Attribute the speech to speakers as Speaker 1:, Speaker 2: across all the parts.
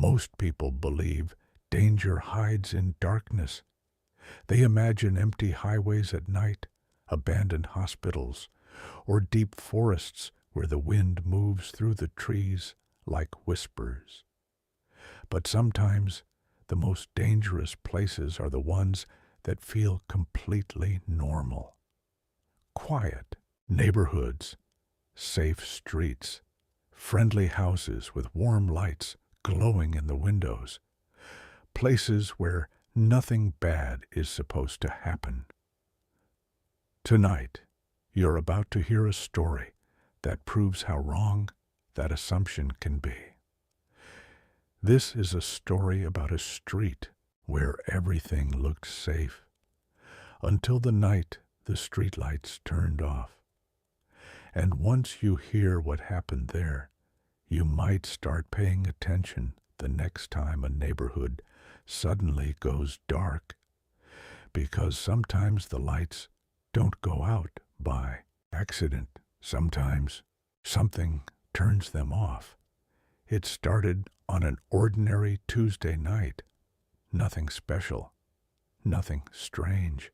Speaker 1: Most people believe danger hides in darkness. They imagine empty highways at night, abandoned hospitals, or deep forests where the wind moves through the trees like whispers. But sometimes the most dangerous places are the ones that feel completely normal. Quiet neighborhoods, safe streets, friendly houses with warm lights glowing in the windows, places where nothing bad is supposed to happen. Tonight, you're about to hear a story that proves how wrong that assumption can be. This is a story about a street where everything looked safe until the night the streetlights turned off. And once you hear what happened there, you might start paying attention the next time a neighborhood suddenly goes dark, because sometimes the lights don't go out by accident. Sometimes something turns them off. It started on an ordinary Tuesday night. Nothing special, nothing strange.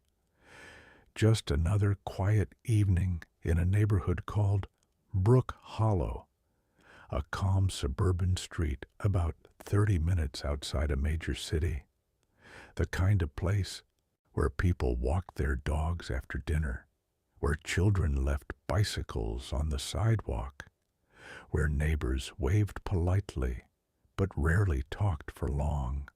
Speaker 1: Just another quiet evening in a neighborhood called Brook Hollow, a calm suburban street about 30 minutes outside a major city. The kind of place where people walked their dogs after dinner, where children left bicycles on the sidewalk, where neighbors waved politely but rarely talked for long.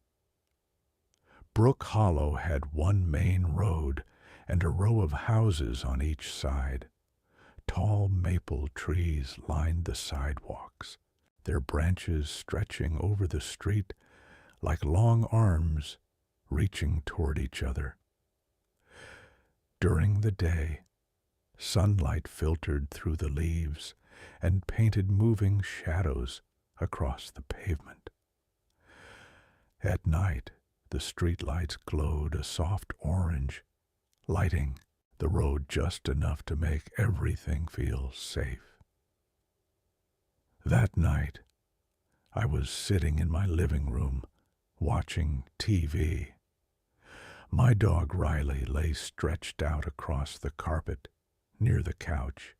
Speaker 1: Brook Hollow had one main road and a row of houses on each side. Tall maple trees lined the sidewalks, their branches stretching over the street like long arms reaching toward each other. During the day, sunlight filtered through the leaves and painted moving shadows across the pavement. At night, the streetlights glowed a soft orange, lighting the road just enough to make everything feel safe. That night, I was sitting in my living room, watching TV. My dog Riley lay stretched out across the carpet near the couch.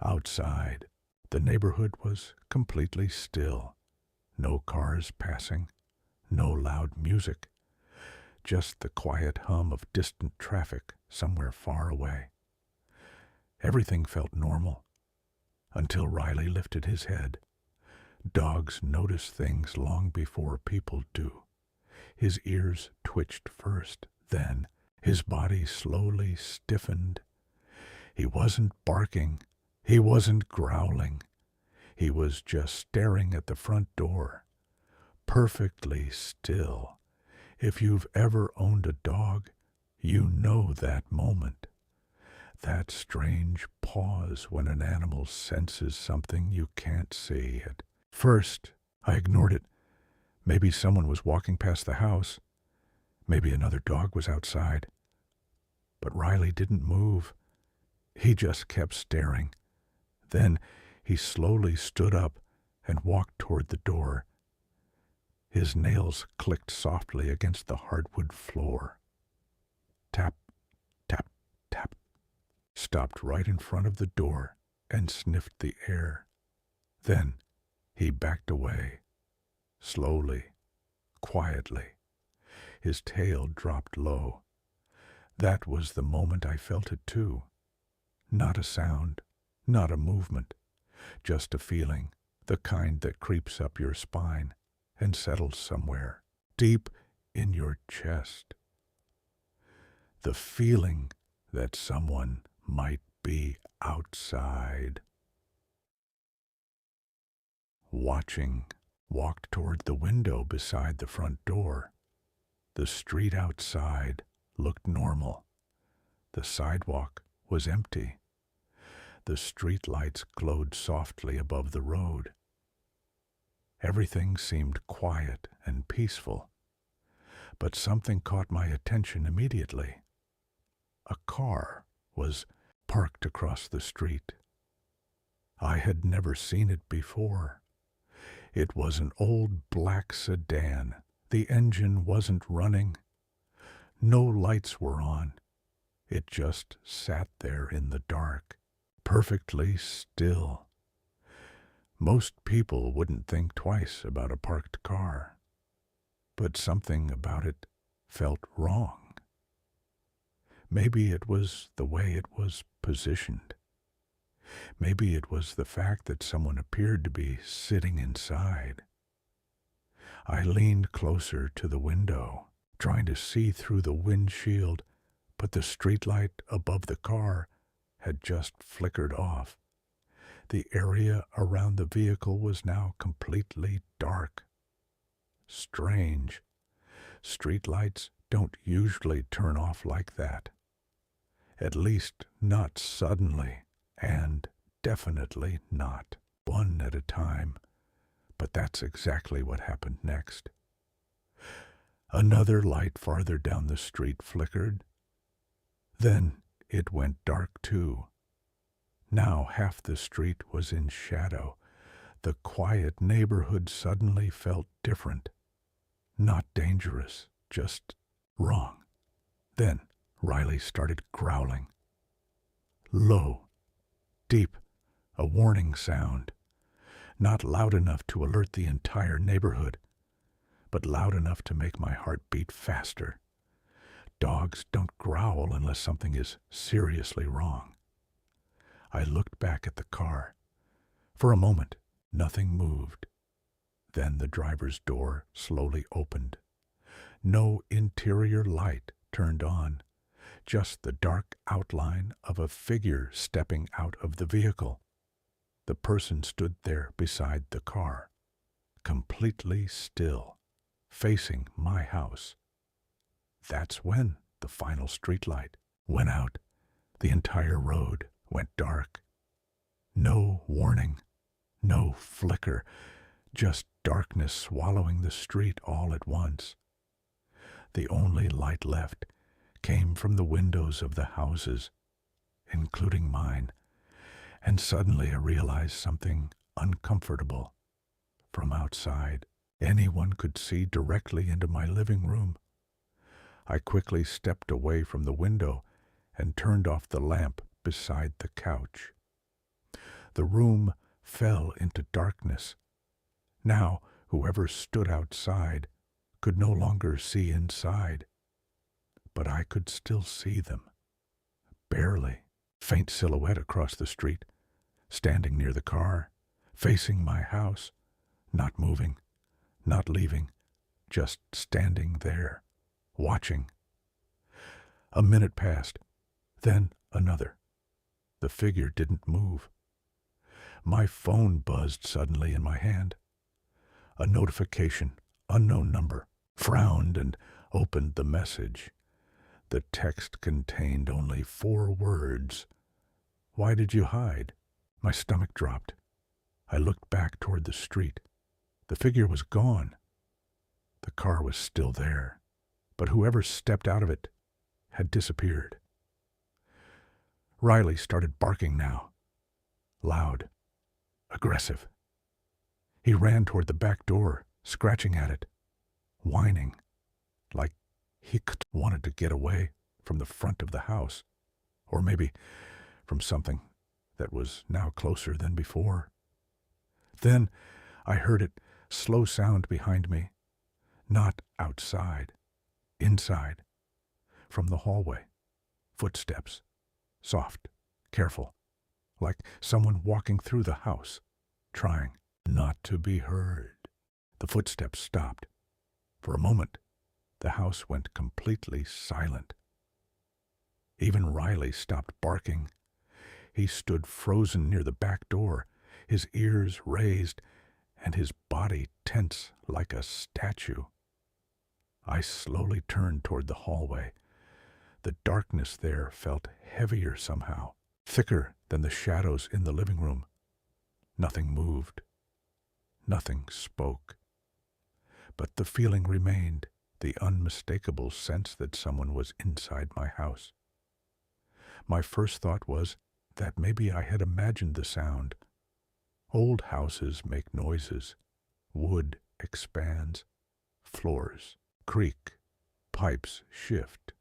Speaker 1: Outside, the neighborhood was completely still. No cars passing, no loud music, just the quiet hum of distant traffic somewhere far away. Everything felt normal until Riley lifted his head. Dogs notice things long before people do. His ears twitched first, then his body slowly stiffened. He wasn't barking, he wasn't growling. He was just staring at the front door, perfectly still. If you've ever owned a dog, you know that moment. That strange pause when an animal senses something you can't see. At first, I ignored it. Maybe someone was walking past the house. Maybe another dog was outside. But Riley didn't move. He just kept staring. Then he slowly stood up and walked toward the door. His nails clicked softly against the hardwood floor. Tap, tap, tap. Stopped right in front of the door and sniffed the air. Then he backed away, slowly, quietly. His tail dropped low. That was the moment I felt it too. Not a sound, not a movement, just a feeling, the kind that creeps up your spine and settles somewhere deep in your chest. The feeling that someone might be outside. Watching, walked toward the window beside the front door. The street outside looked normal. The sidewalk was empty. The street lights glowed softly above the road. Everything seemed quiet and peaceful. But something caught my attention immediately. A car was parked across the street. I had never seen it before. It was an old black sedan. The engine wasn't running. No lights were on. It just sat there in the dark, perfectly still. Most people wouldn't think twice about a parked car, but something about it felt wrong. Maybe it was the way it was positioned. Maybe it was the fact that someone appeared to be sitting inside. I leaned closer to the window, trying to see through the windshield, but the streetlight above the car had just flickered off. The area around the vehicle was now completely dark. Strange. Streetlights don't usually turn off like that. At least not suddenly, and definitely not one at a time. But that's exactly what happened next. Another light farther down the street flickered. Then it went dark too. Now half the street was in shadow. The quiet neighborhood suddenly felt different. Not dangerous, just wrong. Then Riley started growling. Low, deep, a warning sound. Not loud enough to alert the entire neighborhood, but loud enough to make my heart beat faster. Dogs don't growl unless something is seriously wrong. I looked back at the car. For a moment, nothing moved. Then the driver's door slowly opened. No interior light turned on, just the dark outline of a figure stepping out of the vehicle. The person stood there beside the car, completely still, facing my house. That's when the final streetlight went out. The entire road went dark. No warning, no flicker, just darkness swallowing the street all at once. The only light left came from the windows of the houses, including mine, and suddenly I realized something uncomfortable. From outside, anyone could see directly into my living room. I quickly stepped away from the window and turned off the lamp beside the couch. The room fell into darkness. Now, whoever stood outside could no longer see inside, but I could still see them. Barely. Faint silhouette across the street, standing near the car, facing my house, not moving, not leaving, just standing there, watching. A minute passed, then another. The figure didn't move. My phone buzzed suddenly in my hand. A notification, unknown number, frowned and opened the message. The text contained only 4 words. Why did you hide? My stomach dropped. I looked back toward the street. The figure was gone. The car was still there, but whoever stepped out of it had disappeared. Riley started barking now. Loud, aggressive. He ran toward the back door, scratching at it, whining, like he wanted to get away from the front of the house, or maybe from something that was now closer than before. Then I heard it slow sound behind me, not outside, inside, from the hallway. Footsteps, soft, careful, like someone walking through the house, trying not to be heard. The footsteps stopped. For a moment, the house went completely silent. Even Riley stopped barking. He stood frozen near the back door, his ears raised and his body tense like a statue. I slowly turned toward the hallway. The darkness there felt heavier somehow, thicker than the shadows in the living room. Nothing moved. Nothing spoke. But the feeling remained, the unmistakable sense that someone was inside my house. My first thought was that maybe I had imagined the sound. Old houses make noises Wood expands, floors creak, pipes shift.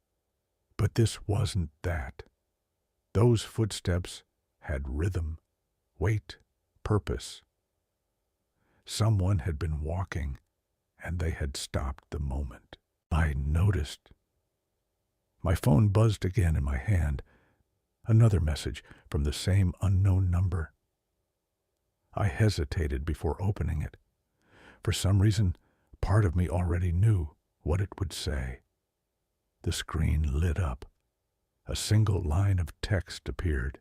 Speaker 1: But this wasn't that. Those footsteps had rhythm, weight, purpose. Someone had been walking, and they had stopped the moment I noticed. My phone buzzed again in my hand. Another message from the same unknown number. I hesitated before opening it. For some reason, part of me already knew what it would say. The screen lit up. A single line of text appeared.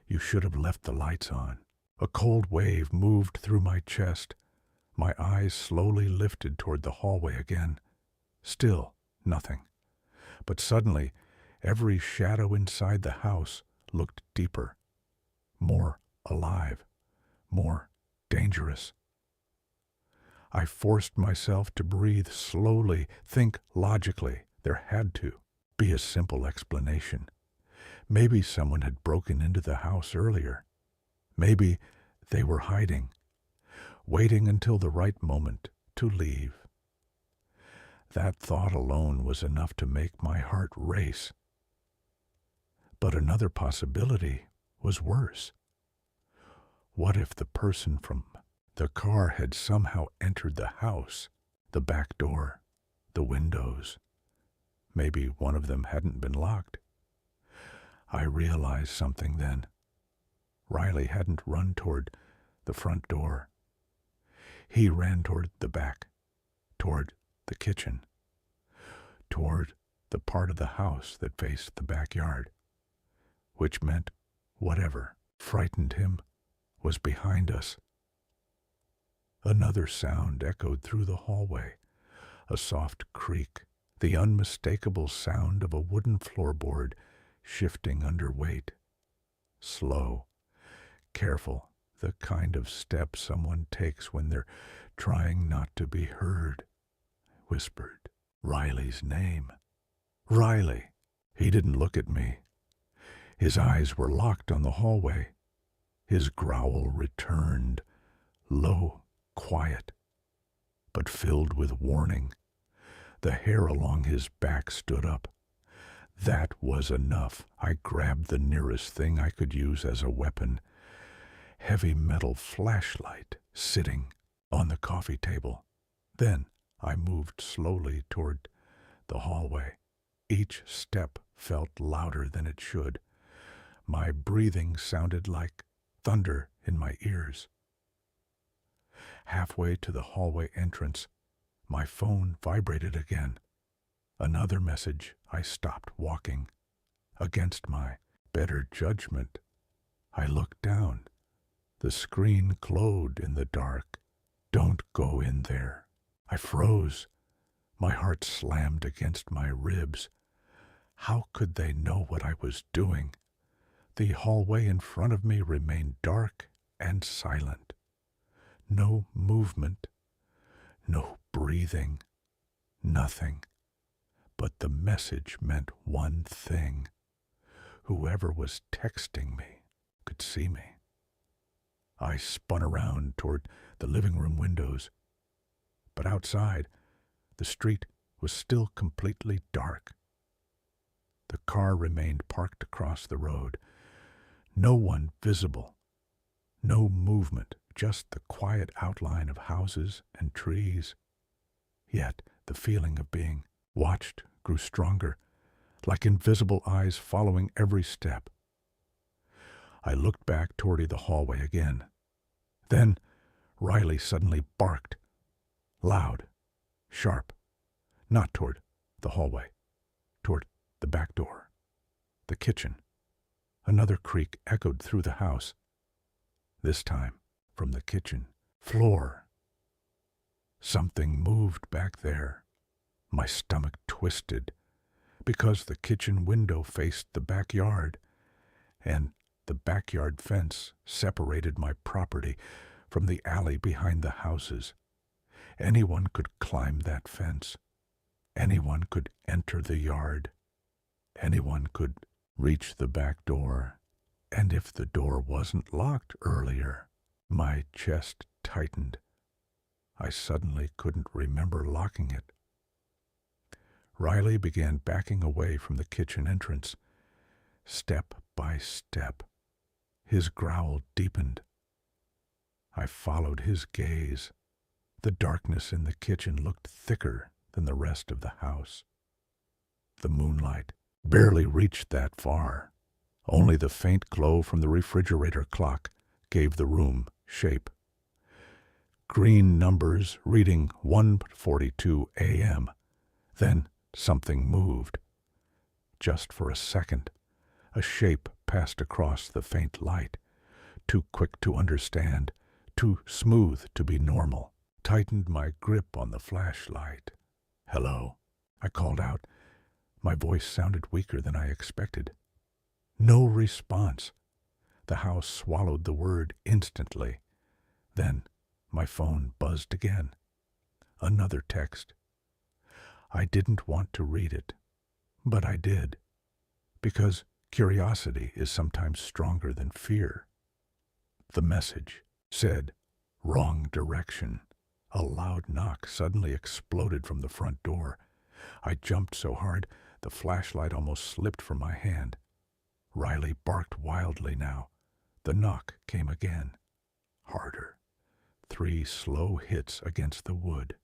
Speaker 1: "You should have left the lights on." A cold wave moved through my chest. My eyes slowly lifted toward the hallway again. Still nothing. But suddenly, every shadow inside the house looked deeper, more alive, more dangerous. I forced myself to breathe slowly, think logically. There had to be a simple explanation. Maybe someone had broken into the house earlier. Maybe they were hiding, waiting until the right moment to leave. That thought alone was enough to make my heart race. But another possibility was worse. What if the person from the car had somehow entered the house, the back door, the windows? Maybe one of them hadn't been locked. I realized something then. Riley hadn't run toward the front door. He ran toward the back, toward the kitchen, toward the part of the house that faced the backyard, which meant whatever frightened him was behind us. Another sound echoed through the hallway, a soft creak, the unmistakable sound of a wooden floorboard shifting under weight. Slow, careful, the kind of step someone takes when they're trying not to be heard. Whispered Riley's name. Riley. He didn't look at me. His eyes were locked on the hallway. His growl returned, low, quiet, but filled with warning. The hair along his back stood up. That was enough. I grabbed the nearest thing I could use as a weapon. Heavy metal flashlight sitting on the coffee table. Then I moved slowly toward the hallway. Each step felt louder than it should. My breathing sounded like thunder in my ears. Halfway to the hallway entrance, my phone vibrated again. Another message. I stopped walking. Against my better judgment, I looked down. The screen glowed in the dark. "Don't go in there." I froze. My heart slammed against my ribs. How could they know what I was doing? The hallway in front of me remained dark and silent. No movement, no breathing, nothing. But the message meant one thing. Whoever was texting me could see me. I spun around toward the living room windows. But outside, the street was still completely dark. The car remained parked across the road. No one visible. No movement, just the quiet outline of houses and trees. Yet the feeling of being watched grew stronger, like invisible eyes following every step. I looked back toward the hallway again. Then Riley suddenly barked. Loud, sharp, not toward the hallway, toward the back door, the kitchen. Another creak echoed through the house, this time from the kitchen floor. Something moved back there. My stomach twisted because the kitchen window faced the backyard, and the backyard fence separated my property from the alley behind the houses. Anyone could climb that fence. Anyone could enter the yard. Anyone could reach the back door. And if the door wasn't locked earlier, my chest tightened. I suddenly couldn't remember locking it. Riley began backing away from the kitchen entrance, step by step. His growl deepened. I followed his gaze. The darkness in the kitchen looked thicker than the rest of the house. The moonlight barely reached that far. Only the faint glow from the refrigerator clock gave the room shape. Green numbers reading 1:42 a.m. Then something moved. Just for a second, a shape passed across the faint light, too quick to understand, too smooth to be normal. Tightened my grip on the flashlight. "Hello," I called out. My voice sounded weaker than I expected. No response. The house swallowed the word instantly. Then my phone buzzed again. Another text. I didn't want to read it, but I did, because curiosity is sometimes stronger than fear. The message said, "Wrong direction." A loud knock suddenly exploded from the front door. I jumped so hard, the flashlight almost slipped from my hand. Riley barked wildly now. The knock came again. Harder. 3 slow hits against the wood.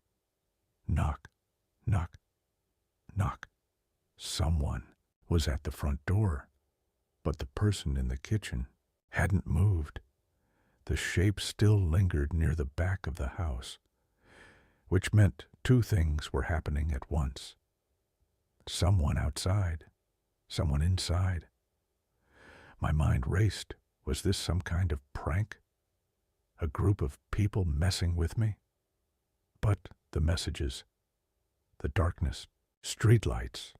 Speaker 1: Knock, knock, knock. Someone was at the front door, but the person in the kitchen hadn't moved. The shape still lingered near the back of the house, which meant 2 things were happening at once. Someone outside, someone inside. My mind raced. Was this some kind of prank? A group of people messing with me? But the messages, the darkness, streetlights,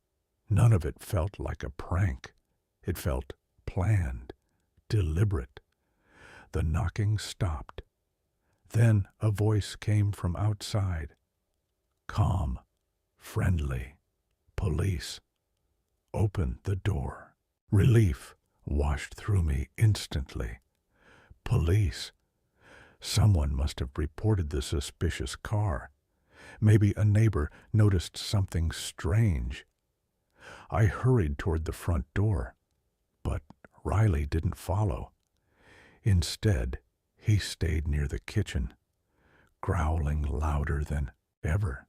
Speaker 1: none of it felt like a prank. It felt planned, deliberate. The knocking stopped. Then a voice came from outside. Calm, friendly. Police. Open the door. Relief washed through me instantly. Police. Someone must have reported the suspicious car. Maybe a neighbor noticed something strange. I hurried toward the front door, but Riley didn't follow. Instead, he stayed near the kitchen, growling louder than ever.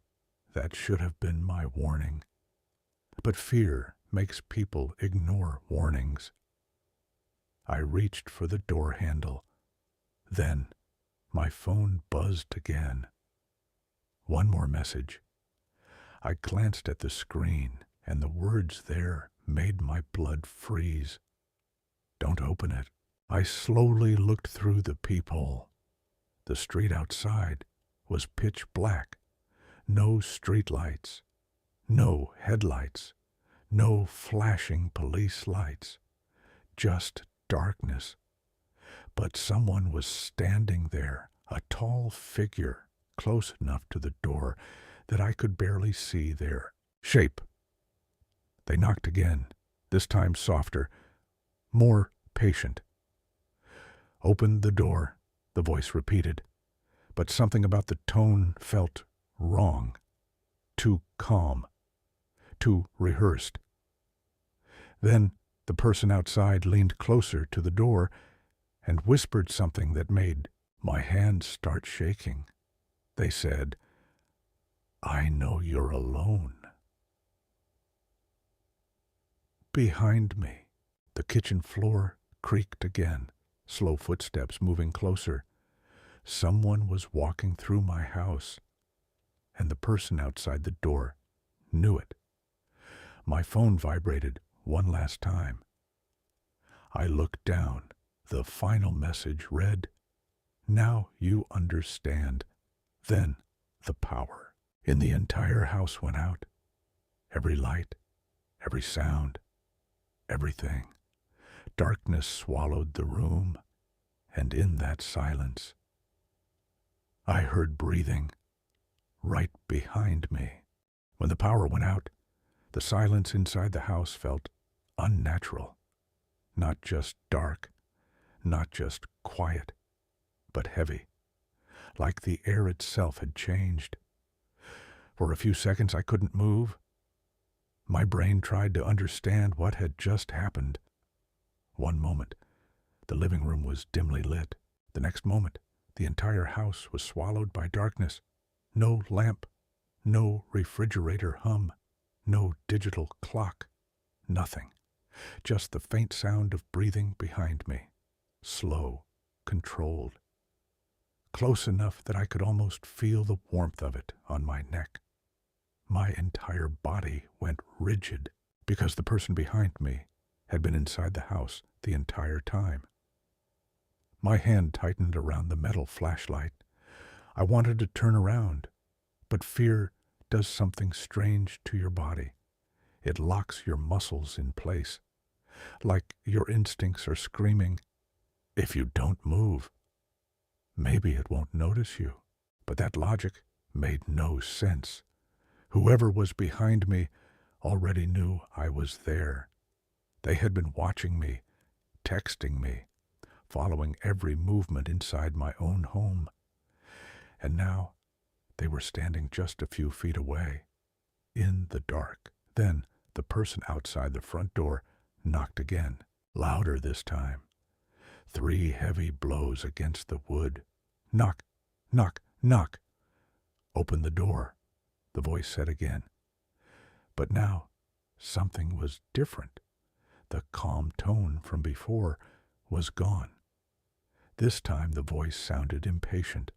Speaker 1: That should have been my warning. But fear makes people ignore warnings. I reached for the door handle. Then my phone buzzed again. One more message. I glanced at the screen, and the words there made my blood freeze. Don't open it. I slowly looked through the peephole. The street outside was pitch black. No streetlights, no headlights, no flashing police lights, just darkness. But someone was standing there, a tall figure, close enough to the door that I could barely see their shape. They knocked again, this time softer, more patient. "Open the door," the voice repeated, but something about the tone felt wrong, too calm, too rehearsed. Then the person outside leaned closer to the door and whispered something that made my hands start shaking. They said, "I know you're alone." Behind me, the kitchen floor creaked again, slow footsteps moving closer. Someone was walking through my house, and the person outside the door knew it. My phone vibrated one last time. I looked down. The final message read, "Now you understand." Then the power in the entire house went out. Every light, every sound, everything. Darkness swallowed the room, and in that silence, I heard breathing right behind me. When the power went out, the silence inside the house felt unnatural. Not just dark, not just quiet, but heavy, like the air itself had changed. For a few seconds I couldn't move. My brain tried to understand what had just happened. One moment, the living room was dimly lit. The next moment, the entire house was swallowed by darkness. No lamp, no refrigerator hum, no digital clock, nothing. Just the faint sound of breathing behind me, slow, controlled, close enough that I could almost feel the warmth of it on my neck. My entire body went rigid because the person behind me had been inside the house the entire time. My hand tightened around the metal flashlight. I wanted to turn around, but fear does something strange to your body. It locks your muscles in place, like your instincts are screaming, if you don't move, maybe it won't notice you. But that logic made no sense. Whoever was behind me already knew I was there. They had been watching me, texting me, following every movement inside my own home. And now they were standing just a few feet away, in the dark. Then the person outside the front door knocked again, louder this time. 3 heavy blows against the wood. Knock, knock, knock. Open the door, the voice said again. But now something was different. The calm tone from before was gone. This time the voice sounded impatient,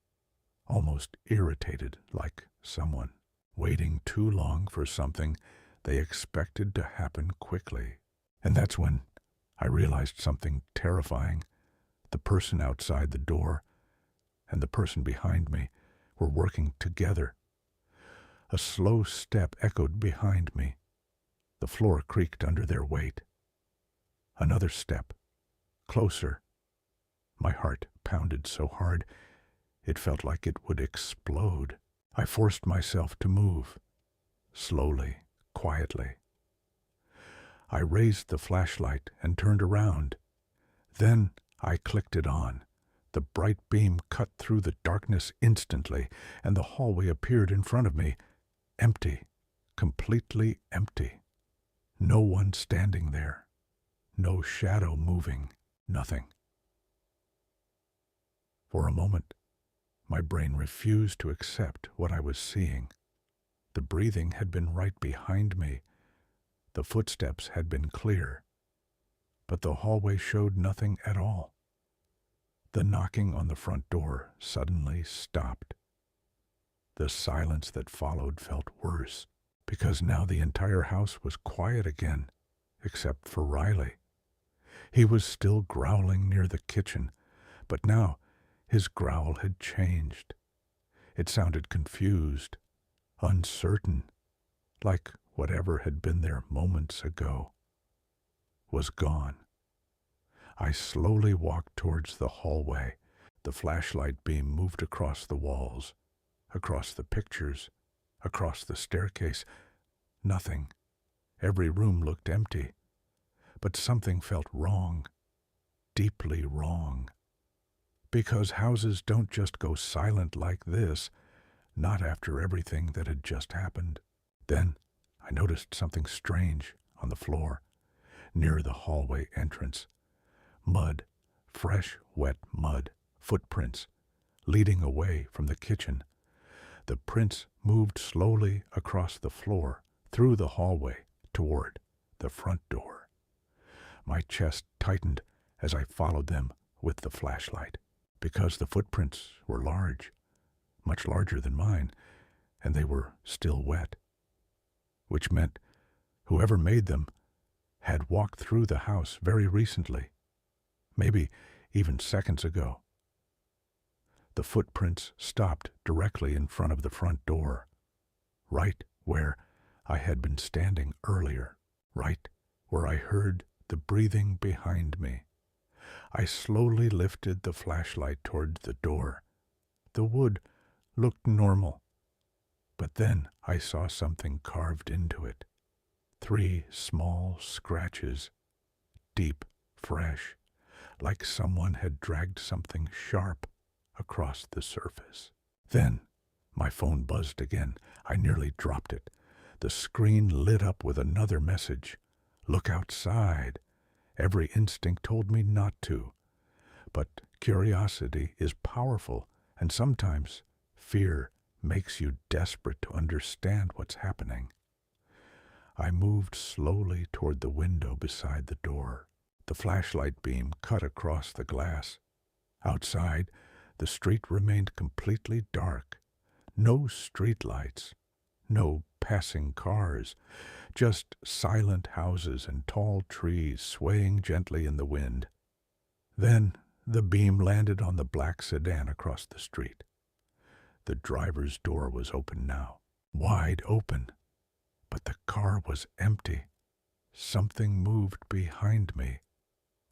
Speaker 1: almost irritated, like someone waiting too long for something they expected to happen quickly. And that's when I realized something terrifying. The person outside the door and the person behind me were working together. A slow step echoed behind me. The floor creaked under their weight. Another step, closer. My heart pounded so hard it felt like it would explode. I forced myself to move, slowly, quietly. I raised the flashlight and turned around. Then I clicked it on. The bright beam cut through the darkness instantly, and the hallway appeared in front of me, empty, completely empty. No one standing there. No shadow moving. Nothing. For a moment, my brain refused to accept what I was seeing. The breathing had been right behind me. The footsteps had been clear. But the hallway showed nothing at all. The knocking on the front door suddenly stopped. The silence that followed felt worse, because now the entire house was quiet again, except for Riley. He was still growling near the kitchen, but now his growl had changed. It sounded confused, uncertain, like whatever had been there moments ago was gone. I slowly walked towards the hallway. The flashlight beam moved across the walls, across the pictures, across the staircase. Nothing. Every room looked empty. But something felt wrong, deeply wrong. Because houses don't just go silent like this, not after everything that had just happened. Then I noticed something strange on the floor, near the hallway entrance. Mud, fresh, wet mud, footprints, leading away from the kitchen. The prints moved slowly across the floor, through the hallway, toward the front door. My chest tightened as I followed them with the flashlight, because the footprints were large, much larger than mine, and they were still wet, which meant whoever made them had walked through the house very recently, maybe even seconds ago. The footprints stopped directly in front of the front door, right where I had been standing earlier, right where I heard the breathing behind me. I slowly lifted the flashlight towards the door. The wood looked normal, but then I saw something carved into it. 3 small scratches, deep, fresh, like someone had dragged something sharp across the surface. Then my phone buzzed again. I nearly dropped it. The screen lit up with another message. Look outside. Every instinct told me not to. But curiosity is powerful, and sometimes fear makes you desperate to understand what's happening. I moved slowly toward the window beside the door. The flashlight beam cut across the glass. Outside, the street remained completely dark. No street lights, no passing cars, just silent houses and tall trees swaying gently in the wind. Then the beam landed on the black sedan across the street. The driver's door was open now, wide open, but the car was empty. Something moved behind me.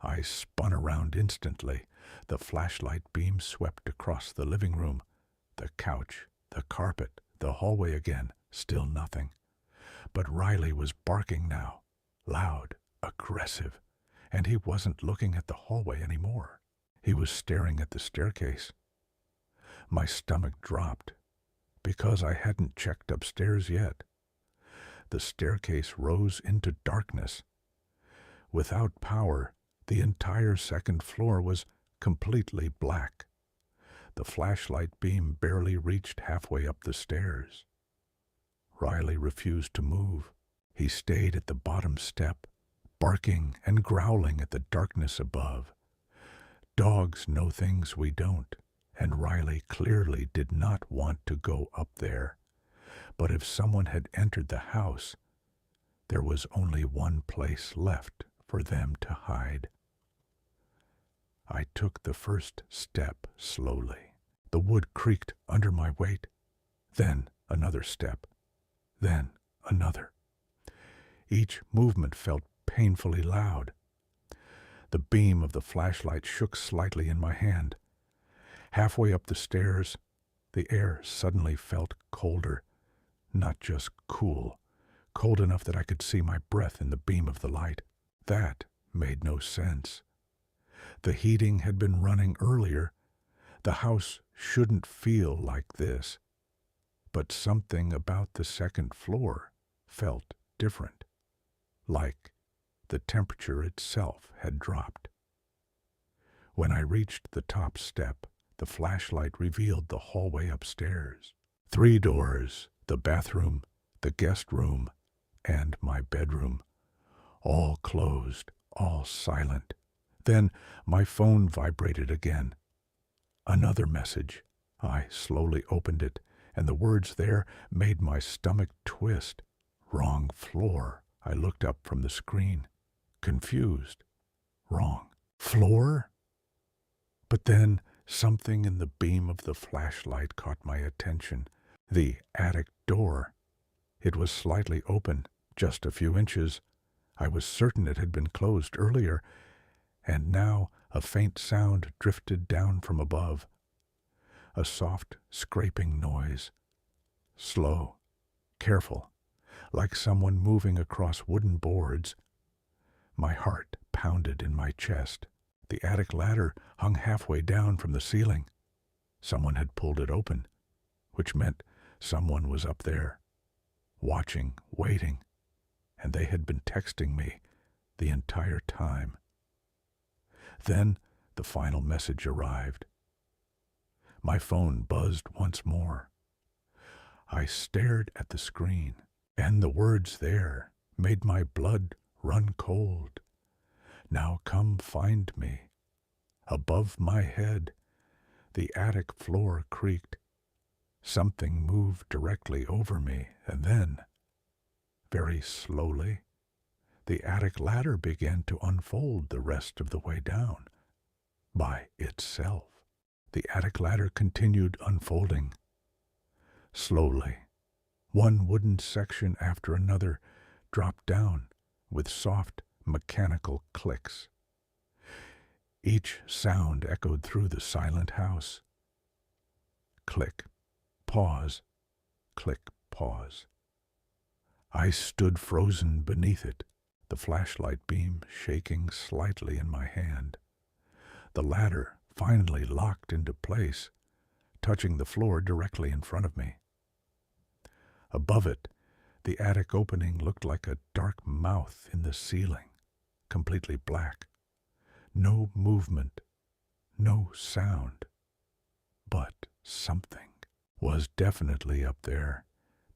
Speaker 1: I spun around instantly. The flashlight beam swept across the living room, the couch, the carpet, the hallway again, still nothing. But Riley was barking now, loud, aggressive, and he wasn't looking at the hallway anymore. He was staring at the staircase. My stomach dropped, because I hadn't checked upstairs yet. The staircase rose into darkness. Without power, the entire second floor was completely black. The flashlight beam barely reached halfway up the stairs. Riley refused to move. He stayed at the bottom step, barking and growling at the darkness above. Dogs know things we don't, and Riley clearly did not want to go up there. But if someone had entered the house, there was only one place left for them to hide. I took the first step slowly. The wood creaked under my weight. Then another step. Then another. Each movement felt painfully loud. The beam of the flashlight shook slightly in my hand. Halfway up the stairs, the air suddenly felt colder. Not just cool, cold enough that I could see my breath in the beam of the light. That made no sense. The heating had been running earlier. The house shouldn't feel like this. But something about the second floor felt different, like the temperature itself had dropped. When I reached the top step, the flashlight revealed the hallway upstairs. 3 doors, the bathroom, the guest room, and my bedroom, all closed, all silent. Then my phone vibrated again. Another message. I slowly opened it, and the words there made my stomach twist. Wrong floor. I looked up from the screen, confused. Wrong floor? But then something in the beam of the flashlight caught my attention. The attic door. It was slightly open, just a few inches. I was certain it had been closed earlier, and now a faint sound drifted down from above. A soft scraping noise. Slow, careful, like someone moving across wooden boards. My heart pounded in my chest. The attic ladder hung halfway down from the ceiling. Someone had pulled it open, which meant someone was up there, watching, waiting, and they had been texting me the entire time. Then the final message arrived. My phone buzzed once more. I stared at the screen, and the words there made my blood run cold. Now come find me. Above my head, the attic floor creaked. Something moved directly over me, and then, very slowly, the attic ladder began to unfold the rest of the way down, by itself. The attic ladder continued unfolding. Slowly, one wooden section after another dropped down with soft, mechanical clicks. Each sound echoed through the silent house. Click, pause, click, pause. I stood frozen beneath it, the flashlight beam shaking slightly in my hand. The ladder finally locked into place, touching the floor directly in front of me. Above it, the attic opening looked like a dark mouth in the ceiling, completely black. No movement, no sound. But something was definitely up there,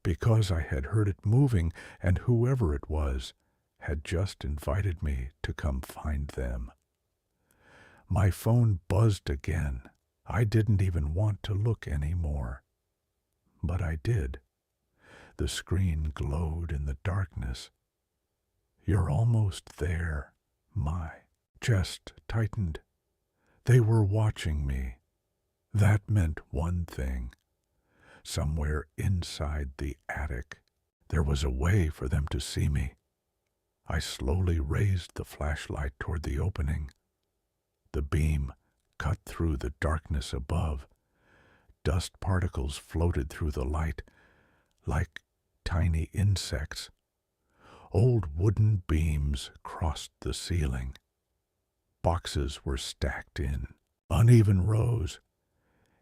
Speaker 1: because I had heard it moving, and whoever it was had just invited me to come find them. My phone buzzed again. I didn't even want to look anymore. But I did. The screen glowed in the darkness. "You're almost there." My chest tightened. They were watching me. That meant one thing. Somewhere inside the attic, there was a way for them to see me. I slowly raised the flashlight toward the opening. The beam cut through the darkness above. Dust particles floated through the light like tiny insects. Old wooden beams crossed the ceiling. Boxes were stacked in uneven rows.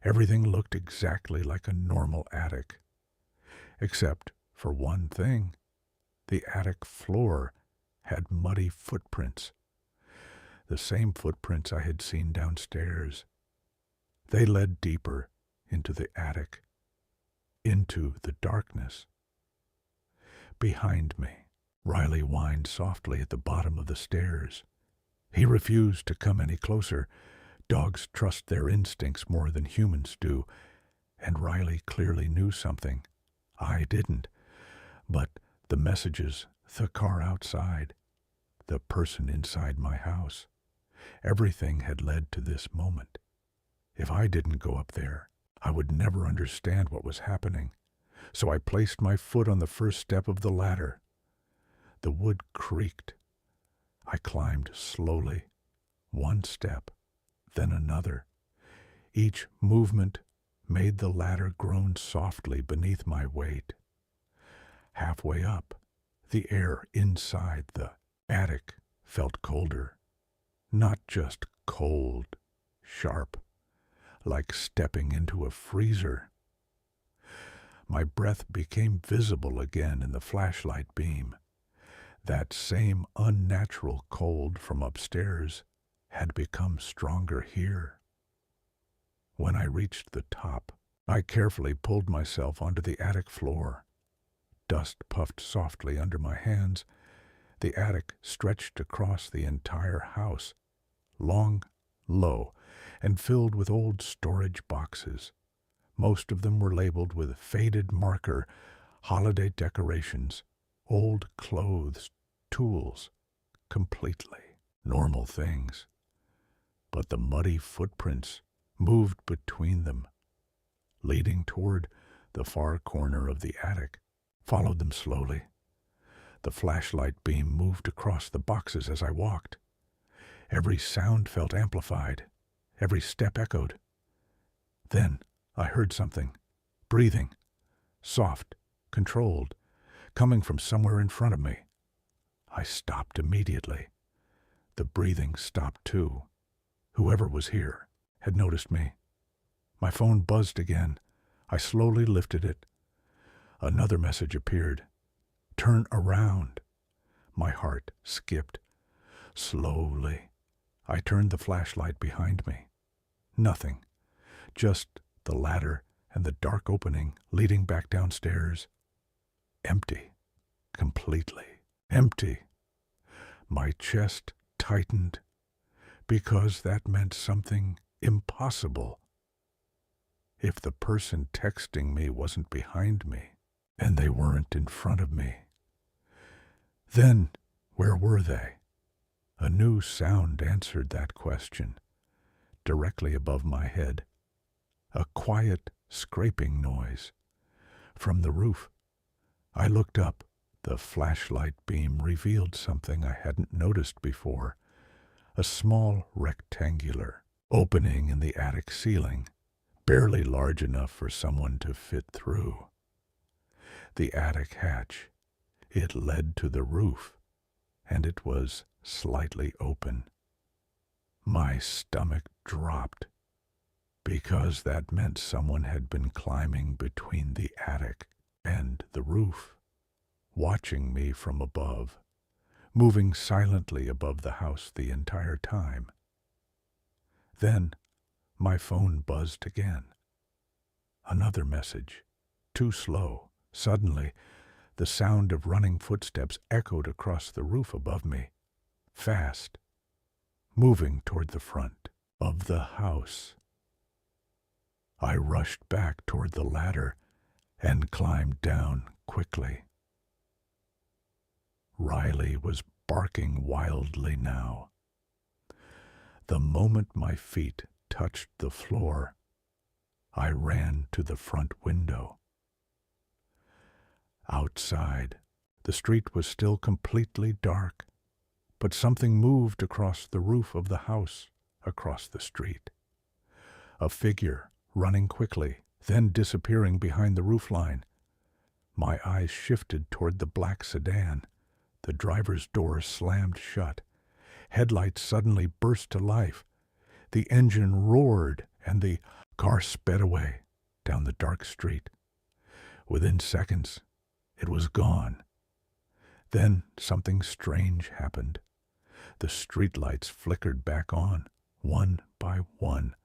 Speaker 1: Everything looked exactly like a normal attic. Except for one thing. The attic floor had muddy footprints. The same footprints I had seen downstairs. They led deeper into the attic, into the darkness. Behind me, Riley whined softly at the bottom of the stairs. He refused to come any closer. Dogs trust their instincts more than humans do, and Riley clearly knew something. I didn't. But the messages, the car outside, the person inside my house, everything had led to this moment. If I didn't go up there, I would never understand what was happening. So I placed my foot on the first step of the ladder. The wood creaked. I climbed slowly, one step, then another. Each movement made the ladder groan softly beneath my weight. Halfway up, the air inside the attic felt colder. Not just cold, sharp, like stepping into a freezer. My breath became visible again in the flashlight beam. That same unnatural cold from upstairs had become stronger here. When I reached the top, I carefully pulled myself onto the attic floor. Dust puffed softly under my hands. The attic stretched across the entire house, long, low, and filled with old storage boxes. Most of them were labeled with faded marker, holiday decorations, old clothes, tools, completely normal things. But the muddy footprints moved between them, leading toward the far corner of the attic. Followed them slowly. The flashlight beam moved across the boxes as I walked. Every sound felt amplified. Every step echoed. Then I heard something. Breathing. Soft, controlled, coming from somewhere in front of me. I stopped immediately. The breathing stopped too. Whoever was here had noticed me. My phone buzzed again. I slowly lifted it. Another message appeared. Turn around. My heart skipped. Slowly, I turned the flashlight behind me. Nothing. Just the ladder and the dark opening leading back downstairs. Empty. Completely empty. My chest tightened because that meant something impossible. If the person texting me wasn't behind me, and they weren't in front of me, then where were they? A new sound answered that question, directly above my head. A quiet, scraping noise. From the roof. I looked up. The flashlight beam revealed something I hadn't noticed before. A small rectangular opening in the attic ceiling, barely large enough for someone to fit through. The attic hatch. It led to the roof, and it was slightly open. My stomach dropped, because that meant someone had been climbing between the attic and the roof, watching me from above, moving silently above the house the entire time. Then my phone buzzed again. Another message, too slow. Suddenly, the sound of running footsteps echoed across the roof above me, fast, moving toward the front of the house. I rushed back toward the ladder and climbed down quickly. Riley was barking wildly now. The moment my feet touched the floor, I ran to the front window. Outside, the street was still completely dark, but something moved across the roof of the house across the street. A figure running quickly, then disappearing behind the roofline. My eyes shifted toward the black sedan. The driver's door slammed shut. Headlights suddenly burst to life. The engine roared, and the car sped away down the dark street. Within seconds, it was gone. Then something strange happened. The streetlights flickered back on, one by one.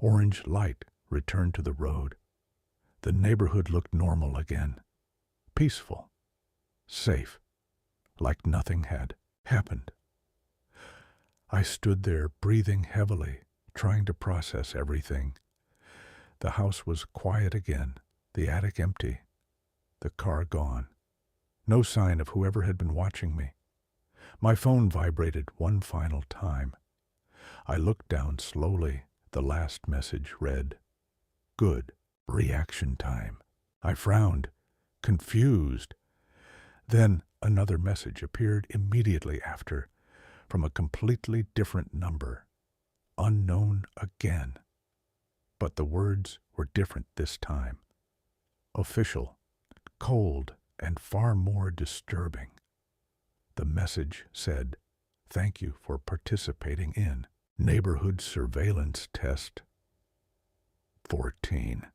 Speaker 1: Orange light returned to the road. The neighborhood looked normal again. Peaceful. Safe. Like nothing had happened. I stood there, breathing heavily, trying to process everything. The house was quiet again, the attic empty, the car gone. No sign of whoever had been watching me. My phone vibrated one final time. I looked down slowly. The last message read, "Good reaction time." I frowned, confused. Then another message appeared immediately after, from a completely different number. Unknown again. But the words were different this time. Official, cold, and far more disturbing. The message said, "Thank you for participating in Neighborhood Surveillance Test 14.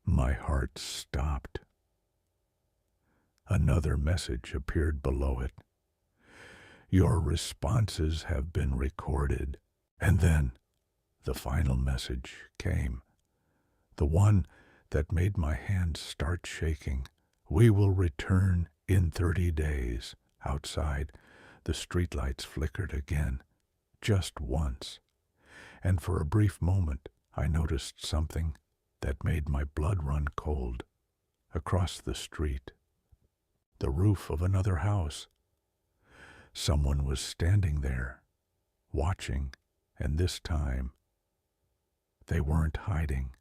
Speaker 1: My heart stopped. Another message appeared below it. "Your responses have been recorded." And then the final message came, the one that made my hands start shaking. "We will return in 30 days. Outside, the streetlights flickered again, just once. And for a brief moment, I noticed something that made my blood run cold. Across the street, the roof of another house. Someone was standing there, watching, and this time, they weren't hiding.